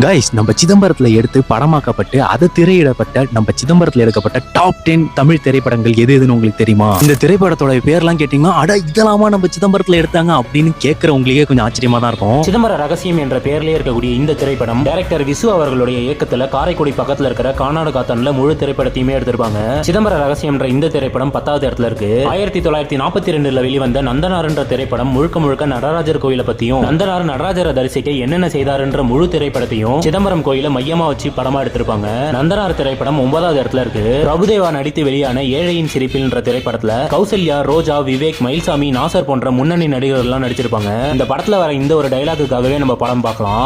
Guys, நம்ம சிதம்பரத்துல எடுத்து படமாக்கப்பட்டு அது திரையிடப்பட்ட நம்ம சிதம்பரத்துல எடுக்கப்பட்ட டாப் 10 தமிழ் திரைப்படங்கள் எது எதுன்னு உங்களுக்கு தெரியுமா? இந்த திரைப்படத்தோட பேர்லாம் கேட்டீங்கன்னா அட இதெல்லாமா நம்ம சிதம்பரத்துல எடுத்தாங்க அப்படின்னு கேட்கறவங்களுக்கே கொஞ்சம் ஆச்சரியமா தான் இருக்கும். சிதம்பர ரகசியம் என்ற பெயர்லயே இருக்கக்கூடிய இந்த திரைப்படம் டைரக்டர் விசு அவர்களுடைய இயக்கத்துல காரைக்குடி பக்கத்துல இருக்கிற கானாடு காத்தான்ல முழு திரைப்படத்தையுமே எடுத்திருப்பாங்க. சிதம்பர ரகசியம் என்ற இந்த திரைப்படம் 10வது இடத்துல இருக்கு. 1942ல வெளிவந்த நந்தனார் என்ற திரைப்படம் முழுக்க முழுக்க நடராஜர் கோயிலை பத்தியும் நந்தனார் நடராஜரை தரிசிக்க என்னென்ன செய்தார்ன்ற முழு திரைப்படத்தையும் சிதம்பரம் கோயில மையமா வச்சு படமா எடுத்திருப்பாங்க. நந்தனார் திரைப்படம் 9வது இடத்துல இருக்கு. பிரபுதேவா நடித்து வெளியான ஏழையின் சிரிப்பில் என்ற திரைப்படத்துல கௌசல்யா, ரோஜா, விவேக், மயில்சாமி, நாசர் போன்ற முன்னணி நடிகர்கள் எல்லாம் நடிச்சிருப்பாங்க. இந்த படத்துல வர இந்த ஒரு டைலாக்குக்காகவே நம்ம படம் பார்க்கலாம்.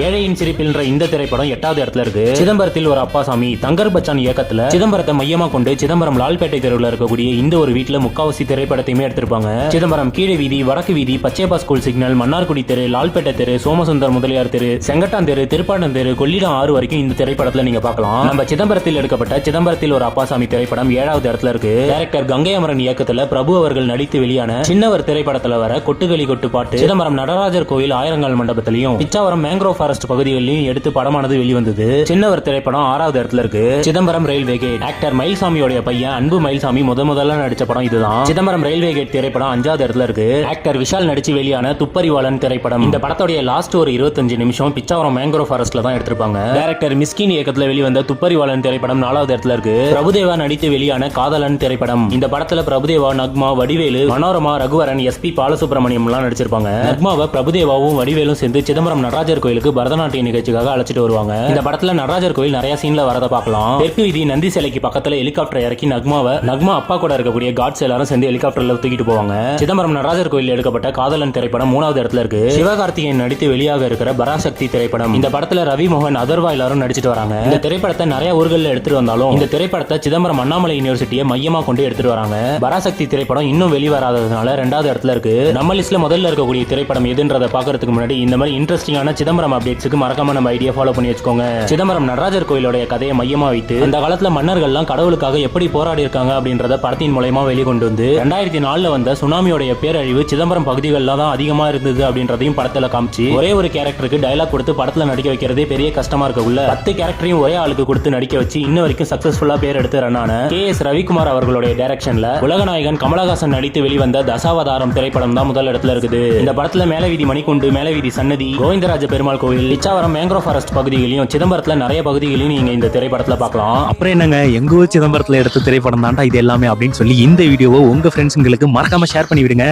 ஏழையின் சிரிப்பில் என்ற இந்த திரைப்படம் 8வது இடத்துல இருக்கு. சிதம்பரத்தில் ஒரு அப்பாசாமி தங்கர் பச்சான் இயக்கத்துல சிதம்பரத்தை மையமா கொண்டு சிதம்பரம் லால்பேட்டை தெருவில் இருக்கக்கூடிய இந்த ஒரு வீட்டுல முக்காவாசி திரைப்படத்தையுமே எடுத்திருப்பாங்க. சிதம்பரம் கீழே வீதி, வடக்கு வீதி, பச்சையப்பா ஸ்கூல் சிக்னல், மன்னார்குடி தெரு, லால்பேட்டை தெரு, சோமசுந்தர் முதலியார் தெரு, செங்கட்டான் தெரு, திருப்பாண்டம் தெரு, கொள்ளிடம் 6 வரைக்கும் இந்த திரைப்படத்துல நீங்க பார்க்கலாம். நம்ம சிதம்பரத்தில் எடுக்கப்பட்ட சிதம்பரத்தில் ஒரு அப்பாசாமி திரைப்படம் 7வது இடத்துல இருக்கு. டைரக்டர் கங்கை அமரன் இயக்கத்துல பிரபு அவர்கள் நடித்து வெளியான சின்னவர் திரைப்படத்துல வர கொட்டுகளி கொட்டு பாட்டு சிதம்பரம் நடராஜர் கோயில் ஆயிரங்கால் மண்டபத்திலையும் பிச்சாவரம் மேங்க்ரோவ் ஃபாரஸ்ட் பகுதிகளிலும் எடுத்து படமானது வெளிவந்தது. சின்னவர் திரைப்படம் 6வது இடத்துல இருக்கு. சிதம்பரம் ரயில்வே கேட் ஆக்டர் மயில்சாமியோட பையன் அன்பு மயில்சாமி முதல்ல நடிச்ச படம் இதுதான். சிதம்பரம் ரயில்வே கேட் திரைப்படம் 5வது இடத்துல இருக்கு. ஆக்டர் விஷால் நடிச்சு வெளியான துப்பறிவாளன் திரைப்படம். இந்த படத்தோட லாஸ்ட் ஒரு 25 நிமிஷம் பிச்சாவரம் மேங்க்ரோவ் ஃபாரஸ்ட்ல தான் எடுத்திருப்பாங்க. டைரக்டர் மிஸ்கின் இயக்கத்துல வெளிவந்த துப்பறிவாளன் திரைப்படம் 4வது இடத்துல இருக்கு. பிரபுதேவா நடித்து வெளியான காதலன் திரைப்படம். இந்த படத்துல பிரபுதேவா, நக்மா, வடிவேலு, மனோரமா, ரகுவரன், எஸ்பி பாலசுப்ரமணியம் எல்லாம் நடிச்சிருப்பாங்க. நக்மாவை பிரபுதேவாவும் வடிவேலும் சேர்ந்து சிதம்பரம் நடராஜர் கோயிலுக்கு பரதநாட்டிய நிகழ்ச்சிக்காக அழைச்சிட்டு வருவாங்க. இந்த படத்துல நடராஜர் கோயில் நிறைய சீன்ல வரத பார்க்கலாம். தெற்கு வீதி நந்தி சிலைக்கு பக்கத்துல ஹெலிகாப்டர் இறக்கி நக்மா அப்பா கூட இருக்கக்கூடிய காட்ஸ் எல்லாரும் சேர்ந்து ஹெலிகாப்டர்ல தூக்கிட்டு போவாங்க. சிதம்பரம் நடராஜர் கோயில் எடுக்கப்பட்ட காதலன் திரைப்படம் 3வது இடத்துல இருக்கு. சிவகார்த்திகேயன் நடித்து வெளியாக இருக்கிற பராசக்தி திரைப்படம். இந்த படத்துல ரவி மோகன், அதர்வா எல்லாரும் நடிச்சிட்டு வராங்க. இந்த திரைப்படத்தை நிறைய ஊர்கள்ல எடுத்துட்டு வந்தாலும் இந்த திரைப்படத்தை சிதம்பரம் அண்ணாமலை யூனிவர்சிட்டியை மையமா கொண்டு எடுத்துட்டு வராங்க. பராசக்தி திரைப்படம் இன்னும் வெளிவராததுனால 2வது இடத்துல இருக்கு. நம்ம லிஸ்ட்ல முதல்ல இருக்கக்கூடிய திரைப்படம் எதுன்றதை பாக்குறதுக்கு முன்னாடி இந்த மாதிரி இன்ட்ரெஸ்டிங்கான சிதம்பரம் அப்டேட்ஸ்க்கு மறக்காம நம்ம ஐடியா ஃபாலோ பண்ணி வச்சுக்கோங்க. சிதம்பரம் நடராஜர் கோயிலுடைய கதையை மையமா வைத்து அந்த காலத்துல மன்னர்கள்லாம் கடவுளுக்காக எப்படி போராடி இருக்காங்க அப்படின்றத படத்தின் மூலமா வெளிக்கொண்டு வந்து 2004ல வந்த சுனாமியோடைய பேரழிவு சிதம்பரம் பகுதிகளில் தான் அதிகமா இருந்தது அப்படின்றதையும் படத்துல காமிச்சு ஒரே ஒரு கேரக்டருக்கு டயலாக் கொடுத்து படத்துல நடிக்க வைக்கிறதே பெரிய கஷ்டமா இருக்கக்குள்ள 10 கேரக்டரையும் ஒரே ஆளுக்கு கொடுத்து நடிக்க வச்சு இன்ன வரைக்கும் சக்சஸ்ஃபுல்லா பேர் எடுத்து ரன்னான KS ரவிக்குமார் அவர்களுடைய டைரக்ஷன்ல உலகநாயகன் கமலஹாசன் நடித்து வெளிவந்த தசாவதாரம் திரைப்படம் தான் முதல் இடத்துல இருக்குது. இந்த படத்துல மேலவீதி மணிக்குண்டு, மேலவீதி சன்னதி, கோவிந்தராஜ பெருமாள் கோவில், பிச்சாவரம் மேங்க்ரோவ் ஃபாரஸ்ட் பகுதிகளையும் சிதம்பரத்துல நிறைய பகுதிகளையும் நீங்க இந்த திரைப்படத்துல பார்க்கலாம். அப்புறம் என்னங்க, எங்க ஊர் சிதம்பரத்துல எடுத்த திரைப்படம் தான்டா இது எல்லாமே அப்படின்னு சொல்லி இந்த வீடியோவை உங்க ஃப்ரெண்ட்ஸுங்களுக்கு மறக்காம ஷேர் பண்ணி விடுங்க.